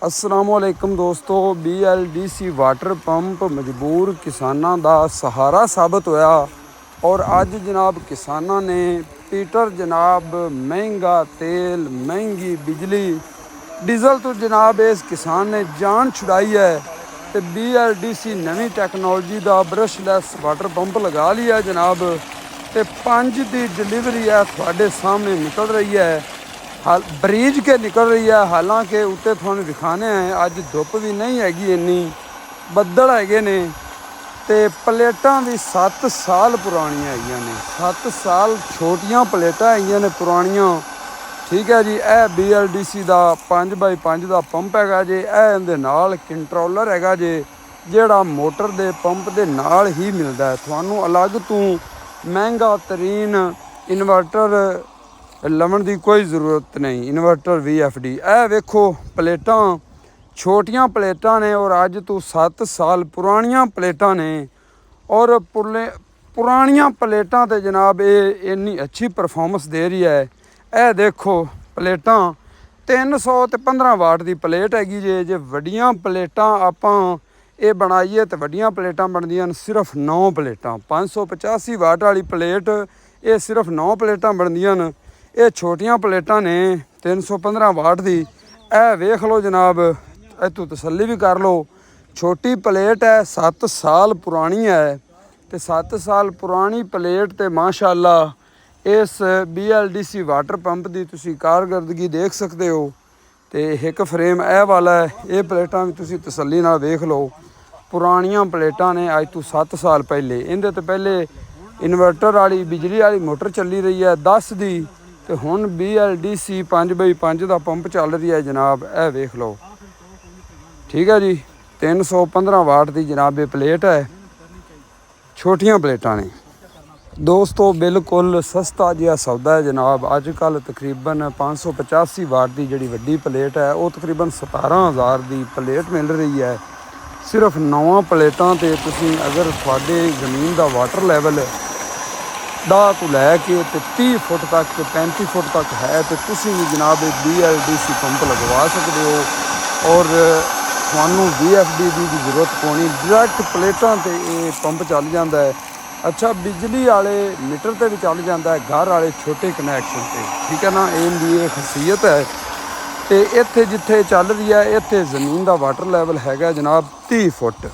अस्सलामुअलैकुम दोस्तों, BLDC water pump मजबूर किसानां दा सहारा साबित होया। और अज जनाब किसानां ने पीटर जनाब महंगा तेल, महंगी बिजली, डीजल तो जनाब इस किसान ने जान छुड़ाई है। तो BLDC नवी टैक्नोलॉजी का ब्रशलैस वाटर पंप लगा लिया जनाब। तो 5 की डिलीवरी है थोड़े सामने निकल रही है, बरीज के निकल रही है। हालांकि उत्ते थोड़े दिखाने हैं, अज धुप भी नहीं हैगी, इन्नी बदल हैगे ने। तो प्लेटां भी 7 साल पुरानियां हैगियां ने, 7 साल छोटियां प्लेटां हैगियां ने पुरानियां। ठीक है जी, यह BLDC का 5x5 का पंप हैगा जे। यह इहदे नाल कंट्रोलर हैगा जे, जिहड़ा मोटर दे पंप दे नाल ही मिलता है। तुहानू अलग तो महंगा तरीन इन्वर्टर लवन की कोई ज़रूरत नहीं। इन्वर्टर VFD यह वेखो प्लेटां छोटियां प्लेटां ने, और अज तो 7 साल पुरानियां प्लेटां ने। और पुरानियां प्लेटां ते जनाब ये इन्नी अच्छी परफॉर्मेंस दे रही है। यह देखो प्लेटां 300 ते 15 वाट की प्लेट हैगी जे वड्डियां प्लेटां आपां ये बनाइए तो वड्डियां प्लेटां बनदियां सिर्फ 9 प्लेटां। 585 वाट वाली प्लेट ये सिर्फ 9 प्लेटां बनदियां। ये छोटियां प्लेटां ने 315 वाट की। यह वेख लो जनाब, इतों तसल्ली भी कर लो। छोटी प्लेट है, 7 साल पुरानी है। तो 7 साल पुरानी प्लेट तो माशाअल्लाह इस BLDC वाटर पंप की तुसी कारकरदगी देख सकते हो। तो एक फ्रेम यह वाला है, ये प्लेटां भी तुसी तसल्ली नाल वेख लो। पुरानियां प्लेटां ने अज तो 7 साल पहले। इहदे तो पहले इन्वर्टर वाली बिजली वाली मोटर चली रही है 10 की। तो हुण BLDC 5x5 का पंप चल रही है जनाब। यह वेख लो, ठीक है जी। 315 वाट की जनाब ये प्लेट है, छोटियां प्लेटां ने दोस्तों। बिल्कुल सस्ता जिहा सौदा है जनाब। अजकल तकरीबन 585 वाट की जी वड्डी प्लेट है, वो तकरीबन 17,000 की प्लेट मिल रही है। सिर्फ 9 प्लेटां ते तुसीं अगर थोड़े जमीन का वाटर लैवल दाह तो लैके 30 फुट तक 35 फुट तक है, तो तुसीं भी जनाब BLDC पंप लगवा सकते हो। और तुहानू VFD की जरूरत पौनी, डायरैक्ट प्लेटां ते ये पंप चल जाता है। अच्छा, बिजली वाले मीटर ते भी चल जाता है, घर वाले छोटे कनैक्शन से। ठीक है ना, इनकी ये खसीयत है। तो इत्थे जिथे चल रही है, इत्थे जमीन का वाटर लैवल हैगा जनाब 30 फुट।